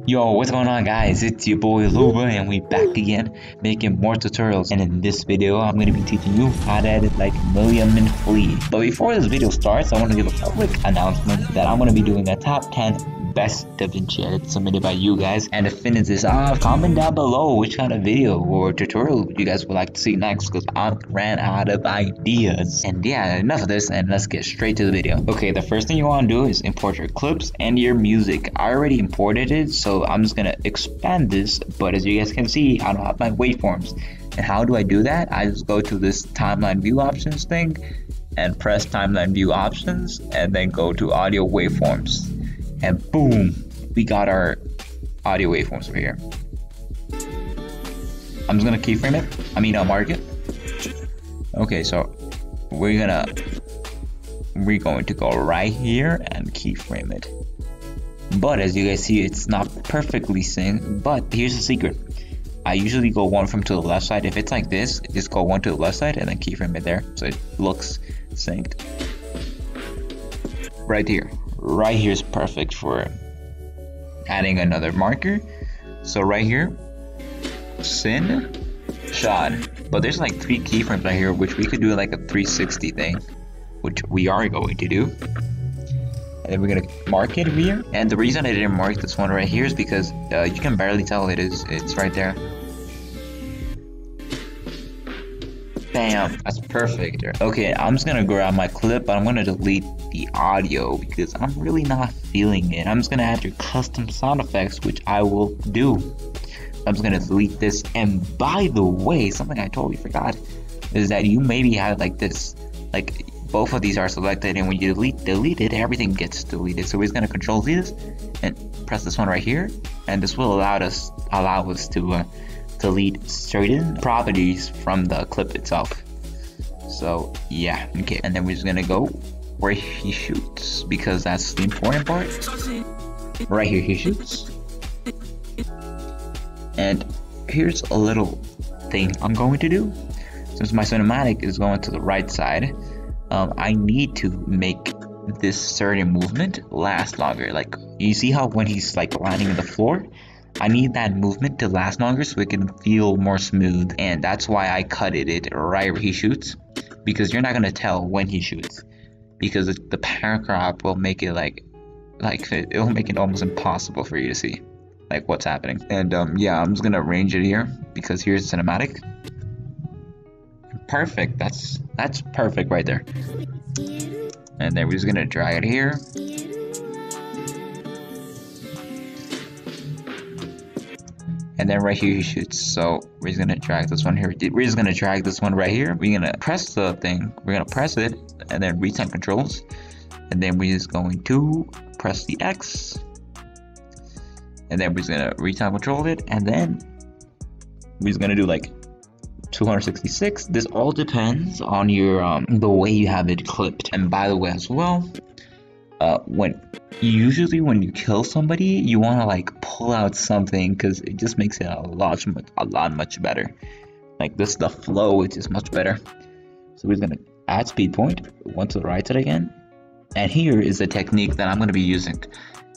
Yo, what's going on guys? It's your boy Luba and we back again making more tutorials, and in this video I'm going to be teaching you how to edit like Milliam and Flea. But before this video starts, I want to give a quick announcement that I'm going to be doing a top 10 best Davinci edits submitted by you guys. And to finish this off, comment down below which kind of video or tutorial you guys would like to see next, because I ran out of ideas. And yeah, enough of this and let's get straight to the video. Okay, the first thing you want to do is import your clips and your music. I already imported it, so I'm just gonna expand this, but as you guys can see, I don't have my waveforms. And how do I do that? I just go to this timeline view options thing and press timeline view options and then go to audio waveforms, and boom, we got our audio waveforms over here. I'm just gonna keyframe it, mark it. Okay, so we're going to go right here and keyframe it. But as you guys see, it's not perfectly synced, but here's the secret. I usually go one from to the left side. If it's like this, just go one to the left side and then keyframe it there so it looks synced. Right here is perfect for adding another marker. So right here, syn shot, but there's like 3 keyframes right here, which we could do like a 360 thing, which we are going to do. And then we're gonna mark it here. And the reason I didn't mark this one right here is because you can barely tell it's right there. Bam, that's perfect. Okay, I'm just gonna grab my clip, but I'm gonna delete the audio because I'm really not feeling it. I'm just gonna add your custom sound effects, which I will do. I'm just gonna delete this. And by the way, something I totally forgot is that you maybe have like this, like both of these are selected, and when you delete it, everything gets deleted. So we're just gonna control Z this and press this one right here, and this will allow us to delete certain properties from the clip itself. So yeah, okay, and then we're just gonna go where he shoots, because that's the important part. Right here he shoots. And here's a little thing I'm going to do. Since my cinematic is going to the right side, I need to make this certain movement last longer. Like, you see how when he's like landing on the floor, I need that movement to last longer so it can feel more smooth. And that's why I cutted it right where he shoots, because you're not gonna tell when he shoots, because the power crop will make it it will make it almost impossible for you to see like what's happening. And yeah, I'm just gonna arrange it here because here's the cinematic. Perfect, that's perfect right there. And then we're just gonna drag it here. And then right here he shoots. So we're just gonna drag this one here. We're just gonna drag this one right here. We're gonna press the thing. We're gonna press it and then retime controls. And then we're just going to press the X. And then we're just gonna retime control it. And then we're just gonna do like 266. This all depends on your the way you have it clipped. And by the way as well, when you kill somebody, you want to like pull out something, because it just makes it a lot much better. Like this, the flow is just much better. So we're gonna add speed point, one to the right side again. And here is a technique that I'm going to be using.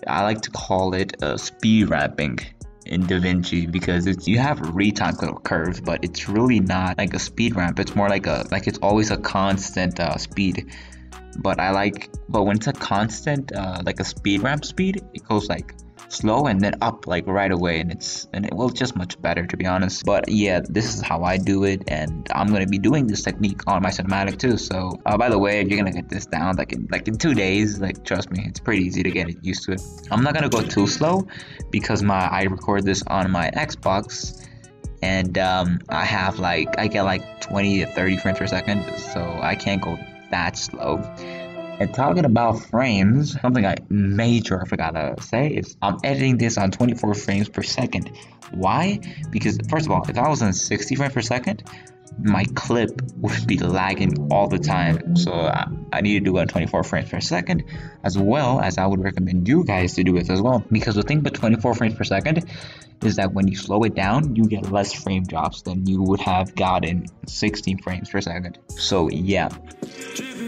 I like to call it speed wrapping in Davinci, because you have retime curves, but it's really not like a speed ramp. It's more like it's always a constant speed. But when it's a constant like a speed ramp speed, it goes like slow and then up like right away, and it will just much better, to be honest. But yeah, this is how I do it, and I'm gonna be doing this technique on my cinematic too. So by the way, you're gonna get this down like in 2 days. Like, trust me, it's pretty easy to get used to it. I'm not gonna go too slow because I record this on my Xbox, and I get like 20 to 30 frames per second, so I can't go that slow. And talking about frames, something I forgot to say is I'm editing this on 24 frames per second. Why? Because first of all, if I was on 60 frames per second, my clip would be lagging all the time. So I need to do it on 24 frames per second, as well as I would recommend you guys to do it as well. Because the thing with 24 frames per second is that when you slow it down, you get less frame drops than you would have gotten 16 frames per second. So yeah.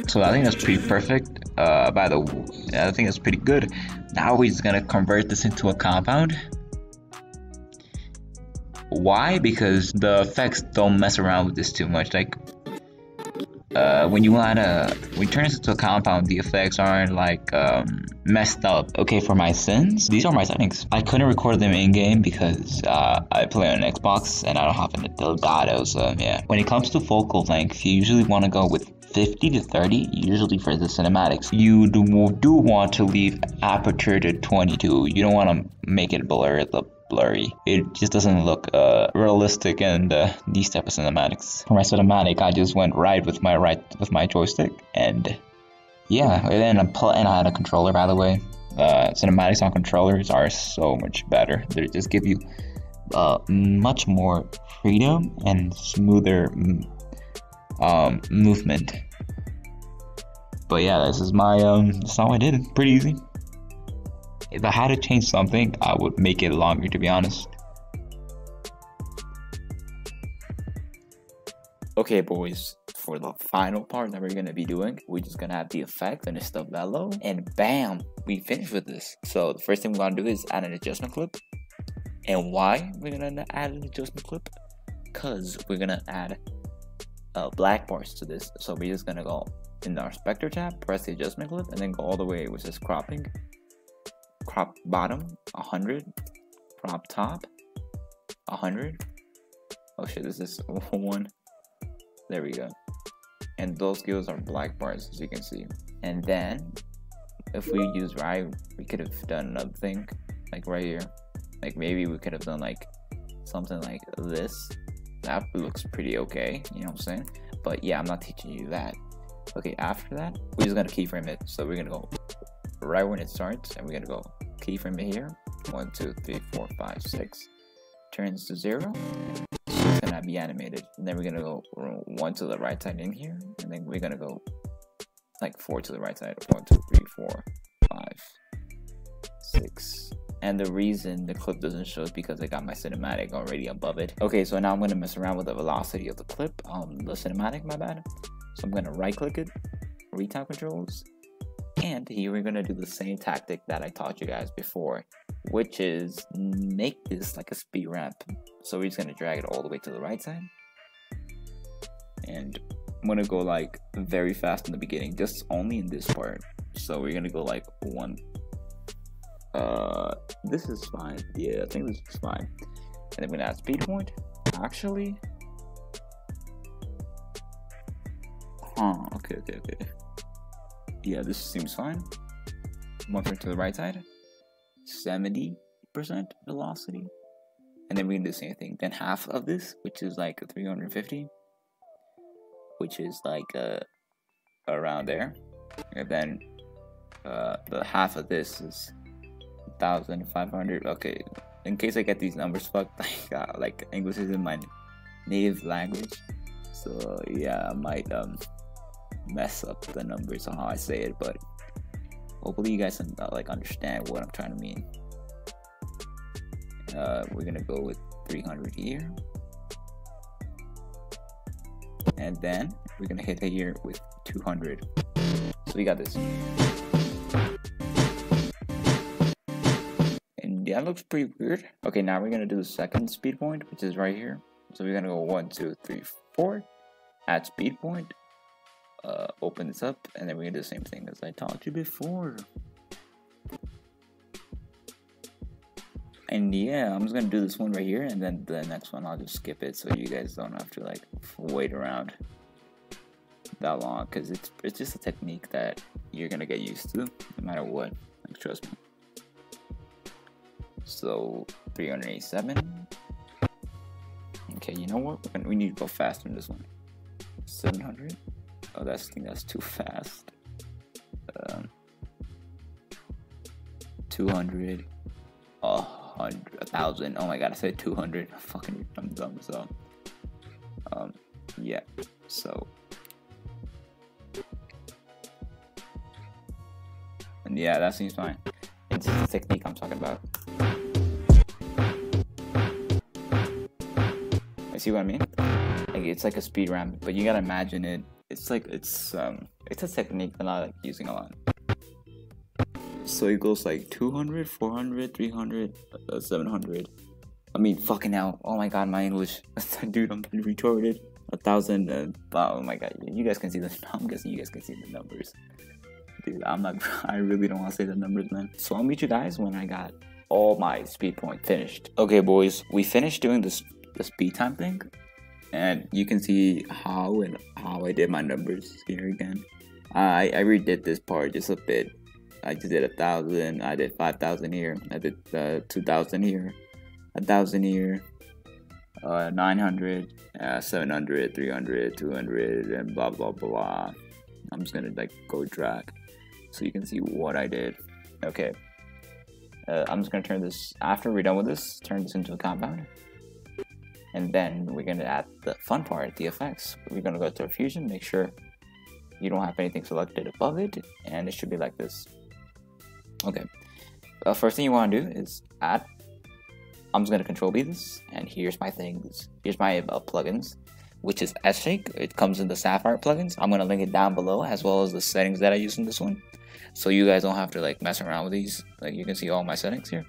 So I think that's pretty perfect. I think that's pretty good. Now we're just gonna convert this into a compound. Why? Because the effects don't mess around with this too much. Like when you turn this into a compound, the effects aren't like messed up. Okay, for my sins, these are my settings. I couldn't record them in game because I play on an Xbox and I don't have an Elgato, so yeah. When it comes to focal length, you usually want to go with 50 to 30, usually for the cinematics. You do want to leave aperture to 22. You don't want to make it blurry. It just doesn't look realistic in these type of cinematics. For my cinematic, I just went right with my joystick, and yeah, and I had a controller, by the way. Cinematics on controllers are so much better. They just give you much more freedom and smoother movement. But yeah, this is how I did it. Pretty easy. If I had to change something, I would make it longer, to be honest. Okay, boys, for the final part that we're gonna be doing, we're just gonna have the effect and it's the bellow, and bam, we finished with this. So the first thing we're gonna do is add an adjustment clip. And why we're gonna add an adjustment clip? Cause we're gonna add black bars to this. So we're just gonna go in our Spectre tab, press the adjustment clip, and then go all the way, which is cropping. Crop bottom 100, crop top 100. Oh shit, this is one. There we go. And those skills are black bars, as you can see. And then if we use right, we could have done another thing, like right here. Like maybe we could have done like something like this. That looks pretty okay, you know what I'm saying? But yeah, I'm not teaching you that. Okay, after that, we're just gonna keyframe it. So we're gonna go right when it starts, and we're gonna go keyframe it here. 1, 2, 3, 4, 5, 6. Turns to 0. So it's gonna be animated. And then we're gonna go 1 to the right side in here, and then we're gonna go like 4 to the right side. 1, 2, 3, 4, 5, 6. And the reason the clip doesn't show is because I got my cinematic already above it. Okay, so now I'm gonna mess around with the velocity of the clip, the cinematic, my bad. So I'm gonna right click it, retime controls, and here we're gonna do the same tactic that I taught you guys before, which is make this like a speed ramp. So we're just gonna drag it all the way to the right side, and I'm gonna go like very fast in the beginning, just only in this part. So we're gonna go like 1. This is fine. Yeah, I think this is fine. And then we're gonna add speed point. Actually, okay. Yeah, this seems fine. 1 to the right side, 70% velocity, and then we can do the same thing. Then half of this, which is like 350, which is like around there, and then the half of this is 1,500. Okay, in case I get these numbers fucked, like English isn't my native language, so yeah, I might mess up the numbers on how I say it, but hopefully you guys can like understand what I'm trying to mean. We're gonna go with 300 here, and then we're gonna hit it here with 200. So we got this, and that looks pretty weird. Okay, now we're gonna do the second speed point, which is right here. So we're gonna go 1, 2, 3, 4, add speed point, open this up, and then we're gonna do the same thing as I taught you before. And yeah, I'm just gonna do this one right here, and then the next one I'll just skip it so you guys don't have to like wait around that long, because it's just a technique that you're gonna get used to no matter what, like trust me. So 387. Okay, you know what, we need to go faster in this one. 700. Oh, I think that's too fast. 200. 1,000. Oh my god, I said 200. I'm dumb. So yeah, so, and yeah, that seems fine. It's the technique I'm talking about. You see what I mean? Like, it's like a speed ramp, but you gotta imagine it. It's like it's a technique that I like using a lot. So it goes like 200, 400, 300, 700, I mean, fucking hell. Oh my god, my English. Dude, I'm retarded. 1,000. Oh my god, you guys can see the. I'm guessing you guys can see the numbers. Dude, I'm not. I really don't want to say the numbers, man. So I'll meet you guys when I got all my speed point finished. Okay, boys, we finished doing the speed time thing, and you can see how I did my numbers here again. I redid this part just a bit. I just did 1,000. I did 5,000 here. I did 2,000 here. 1,000 here. 900, 700, 300, 200, and blah blah blah. I'm just gonna like go drag, so you can see what I did. Okay. I'm just gonna turn this after we're done with this. Turn this into a compound. And then we're gonna add the fun part, the effects. We're gonna go to Fusion, make sure you don't have anything selected above it, and it should be like this. Okay. First thing you want to do is add. I'm just gonna Control B this, and here's my things. Here's my plugins, which is S-Shake. It comes in the Sapphire plugins. I'm gonna link it down below, as well as the settings that I use in this one, so you guys don't have to like mess around with these. Like you can see all my settings here.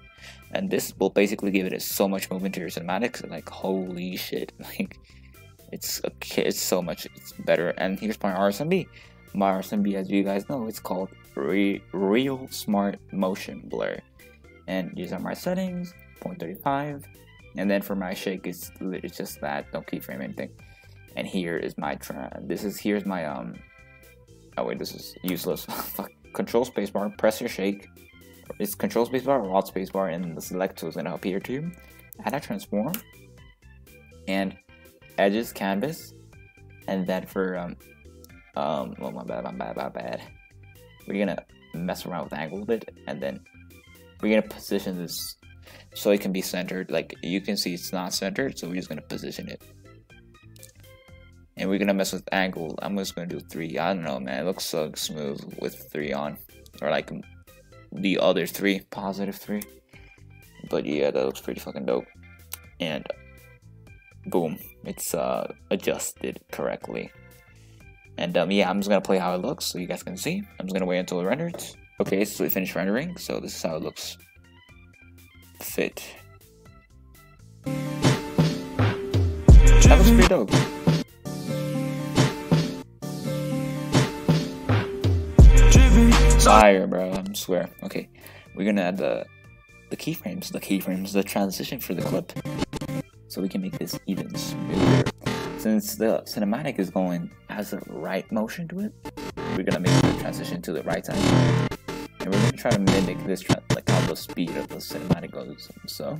And this will basically give it so much movement to your cinematics, like holy shit, like it's so much, it's better. And here's my RSMB. My RSMB, as you guys know, it's called Real Smart Motion Blur. And these are my settings, 0.35. And then for my shake, it's just that, don't keyframe anything. And here is my here's my oh wait, this is useless. Fuck. Control spacebar, press your shake. It's Control spacebar or Alt spacebar, and the select tool is gonna appear to you. Add a transform and edges canvas, and then for oh my bad. We're gonna mess around with the angle a bit, and then we're gonna position this so it can be centered. Like you can see, it's not centered, so we're just gonna position it. And we're gonna mess with angle. I'm just gonna do 3. I don't know, man. It looks so smooth with 3 on, or like the other 3, positive 3. But yeah, that looks pretty fucking dope. And boom, it's adjusted correctly. And yeah, I'm just gonna play how it looks so you guys can see. I'm just gonna wait until it renders. Okay, so we finished rendering, so this is how it looks. Fit. That looks pretty dope. Fire, bro, I swear. Okay, we're gonna add the keyframes, the transition for the clip, so we can make this even smoother. Since the cinematic is going has a right motion to it, we're gonna make the transition to the right side, and we're gonna try to mimic this like how the speed of the cinematic goes. So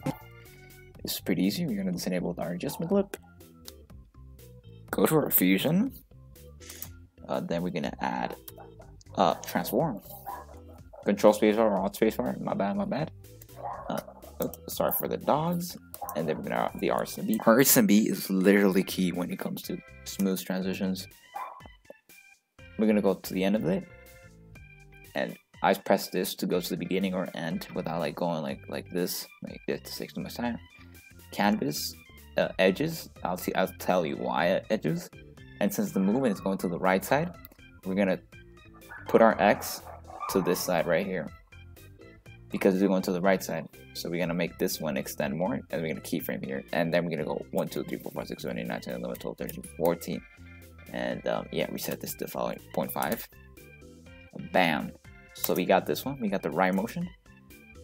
it's pretty easy. We're gonna disable our adjustment clip, go to our fusion, then we're gonna add transform. Control spacebar or Alt spacebar. My bad. Sorry for the dogs. And then we're gonna the RSMB. RSMB is literally key when it comes to smooth transitions. We're gonna go to the end of it, and I press this to go to the beginning or end without like going like this. Like it takes too much time. Canvas, edges. I'll tell you why edges. And since the movement is going to the right side, we're gonna put our X to this side right here, because it's going to the right side. So we're gonna make this one extend more, and we're gonna keyframe here, and then we're gonna go 1, 2, 3, 4, 5, 6, 7, 8, 9, 10, 11, 12, 13, 14, and yeah, we set this to following 0.5. Bam. So we got this one. We got the right motion,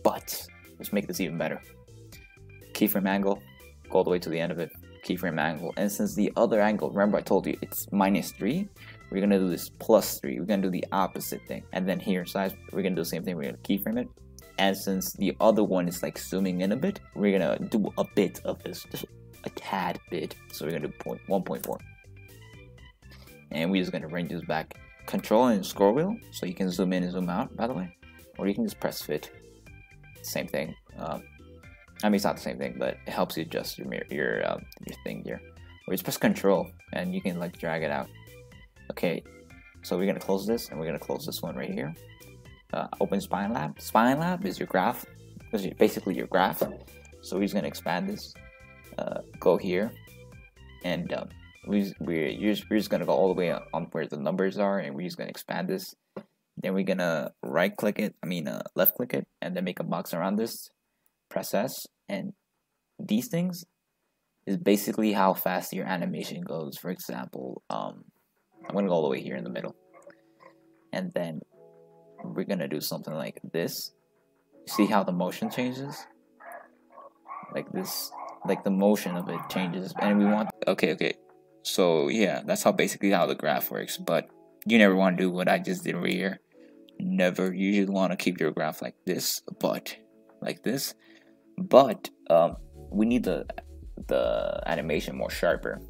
but let's make this even better. Keyframe angle, go all the way to the end of it. Keyframe angle, and since the other angle, remember I told you it's -3. We're gonna do this +3. We're gonna do the opposite thing, and then here size, we're gonna do the same thing. We're gonna keyframe it, and since the other one is like zooming in a bit, we're gonna do a bit of this, just a tad bit. So we're gonna do 1.4, and we're just gonna bring this back. Control and scroll wheel, so you can zoom in and zoom out. By the way, or you can just press fit. Same thing. I mean, it's not the same thing, but it helps you adjust your thing here. Or just press Control, and you can like drag it out. Okay, so we're gonna close this, and we're gonna close this one right here. Open Spine Lab. Spine Lab is your graph. This is basically your graph. So we're just gonna expand this. Go here, and we're just gonna go all the way on where the numbers are, and we're just gonna expand this. Then we're gonna left click it, and then make a box around this. Press S, and these things is basically how fast your animation goes. For example, I'm gonna go all the way here in the middle, and then we're gonna do something like this. See how the motion changes? Like this, like the motion of it changes, and we want. Okay. So yeah, that's basically how the graph works. But you never want to do what I just did right here. Never. You usually want to keep your graph like this, but like this. But we need the animation more sharper,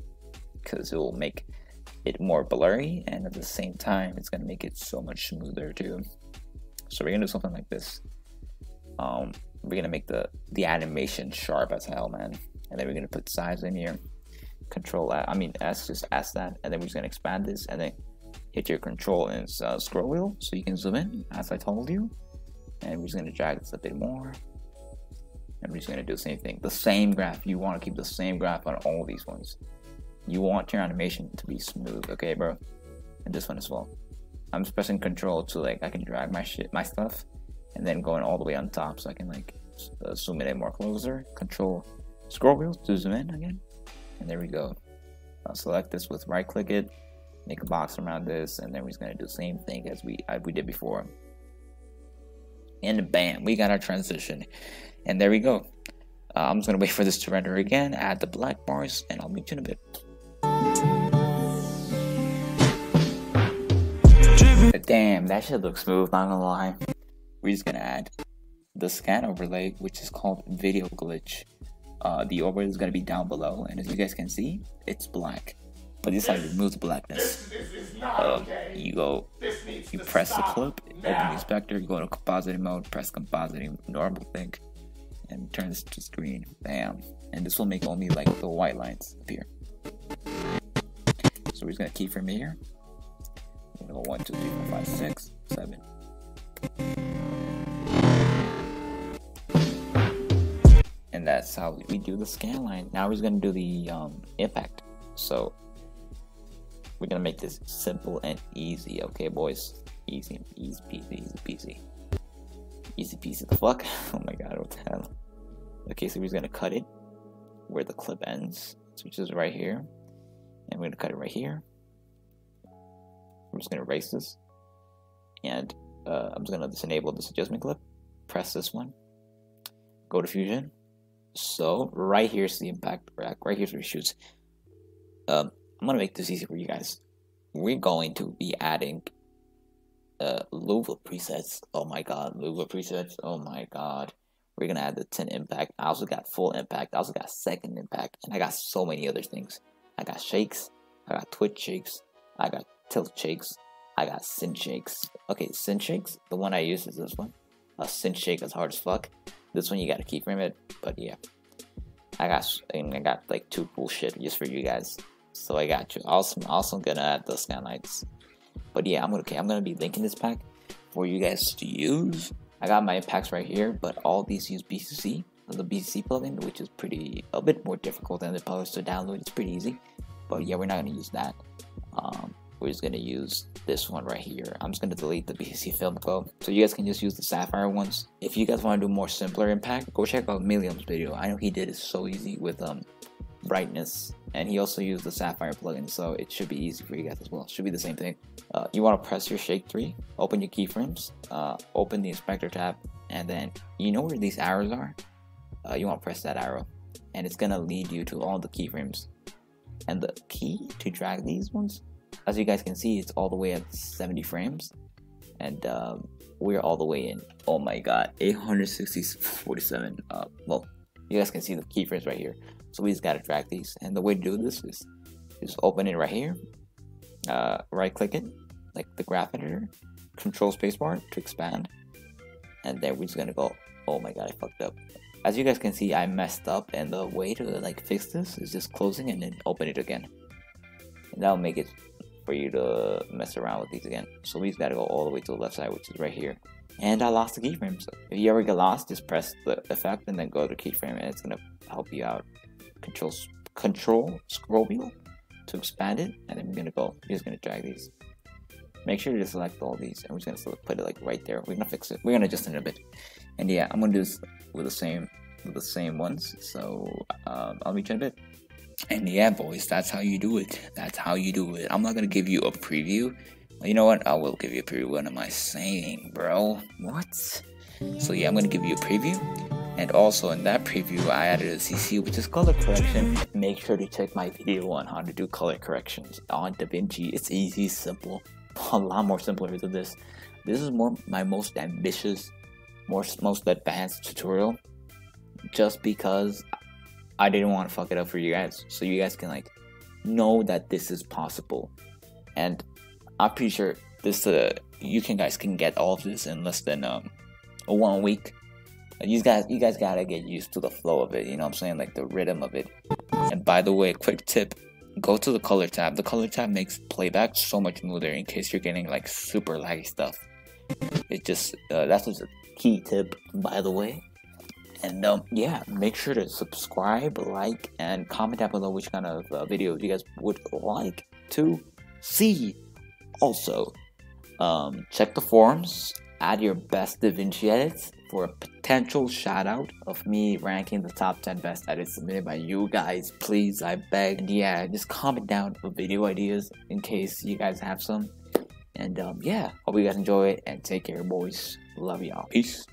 because it will make it more blurry, and at the same time it's gonna make it so much smoother too. So we're gonna do something like this. We're gonna make the animation sharp as hell, man, and then we're gonna put size in here. Control S, just S that, and then we're just gonna expand this, and then hit your control and scroll wheel so you can zoom in as I told you, and we're just gonna drag this a bit more. And we're just gonna do the same thing. The same graph. You want to keep the same graph on all these ones. You want your animation to be smooth, okay, bro? And this one as well. I'm just pressing control to like I can drag my stuff, and then going all the way on top so I can like zoom in more closer. Control scroll wheel to zoom in again, and there we go. I'll select this with right click it, make a box around this, and then we're just gonna do the same thing as we did before. And bam, we got our transition. And there we go. I'm just gonna wait for this to render again, add the black bars, and I'll meet you in a bit. Damn, that shit looks smooth, not gonna lie. We're just gonna add the scan overlay, which is called video glitch. The overlay is gonna be down below, and as you guys can see, it's black. But this side removes the blackness. You press the clip, open the inspector, go to compositing mode, press compositing, normal thing, and turn this to screen. Bam. And this will make only like the white lines appear. So we're just gonna keyframe here. We're gonna go 1, 2, 3, 4, 5, 6, 7. And that's how we do the scan line. Now we're just gonna do the impact. So we're gonna make this simple and easy, okay, boys? Easy peasy. Easy peasy the fuck? Oh my god, what the hell? Okay, so we're just gonna cut it where the clip ends, which is right here. And we're gonna cut it right here. I'm just gonna erase this. And I'm just gonna disable this adjustment clip. Press this one. Go to Fusion. So right here's the impact rack. Right here's where it shoots. I'm gonna make this easy for you guys. We're going to be adding louver presets. Oh my god, louver presets. Oh my god. We're gonna add the 10 impact. I also got full impact. I also got second impact, and I got so many other things. I got shakes. I got twitch shakes. I got tilt shakes. I got synth shakes. Okay, synth shakes. The one I use is this one. A synth shake is hard as fuck. This one you gotta keyframe it. But yeah, I got like 2 cool shit just for you guys. So I got you. Also gonna add the scan lights. But yeah, I'm gonna be linking this pack for you guys to use. I got my impacts right here, but all these use BCC, the BCC plugin, which is a bit more difficult than the plugins to download. It's pretty easy, but yeah, we're not gonna use that. We're just gonna use this one right here. I'm just gonna delete the BCC film code, so you guys can just use the Sapphire ones. If you guys want to do more simpler impact, go check out Milliam's video. I know he did it so easy with brightness, and he also used the Sapphire plugin, so it should be easy for you guys as well. It should be the same thing. You want to press your Shake 3, open your keyframes, open the inspector tab, and then you know where these arrows are? You want to press that arrow, and it's gonna lead you to all the keyframes. And the key to drag these ones, as you guys can see, it's all the way at 70 frames, and we're all the way in. Oh my god, 847. Well, you guys can see the keyframes right here. So we just gotta drag these, and the way to do this is just open it right here, right click it, like the graph editor, control spacebar to expand, and then we're just gonna go. Oh my god, I fucked up. As you guys can see, I messed up, and the way to like fix this is just closing and then open it again, and that'll make it for you to mess around with these again. So we just gotta go all the way to the left side, which is right here. And I lost the keyframe. So if you ever get lost, just press the effect and then go to keyframe, and it's gonna help you out. Control scroll wheel to expand it, and then we're just gonna drag these. Make sure to select all these, and we're just gonna put it like right there. We're gonna fix it. We're gonna adjust it in a bit. And yeah, I'm gonna do this with the same the same ones. So I'll meet you in a bit. And yeah, boys, that's how you do it. That's how you do it. I'm not gonna give you a preview. You know what? I will give you a preview. What am I saying, bro? What? So yeah, I'm gonna give you a preview. And also in that preview, I added a CC, which is color correction. Make sure to check my video on how to do color corrections on Davinci. It's easy, simple, a lot more simpler than this. This is my most ambitious, most advanced tutorial, just because I didn't want to fuck it up for you guys, so you guys can like know that this is possible. And I'm pretty sure this you guys can get all of this in less than 1 week. You guys gotta get used to the flow of it, you know what I'm saying, like the rhythm of it. And by the way, quick tip, go to the color tab. The color tab makes playback so much smoother in case you're getting like super laggy stuff. It just that's just a key tip, by the way. And yeah, make sure to subscribe, like, and comment down below which kind of videos you guys would like to see. Also, check the forums, add your best Davinci edits for a potential shout out of me ranking the top 10 best edits submitted by you guys, please, I beg. And yeah, just comment down for video ideas in case you guys have some. And yeah, hope you guys enjoy it, and take care, boys. Love y'all. Peace.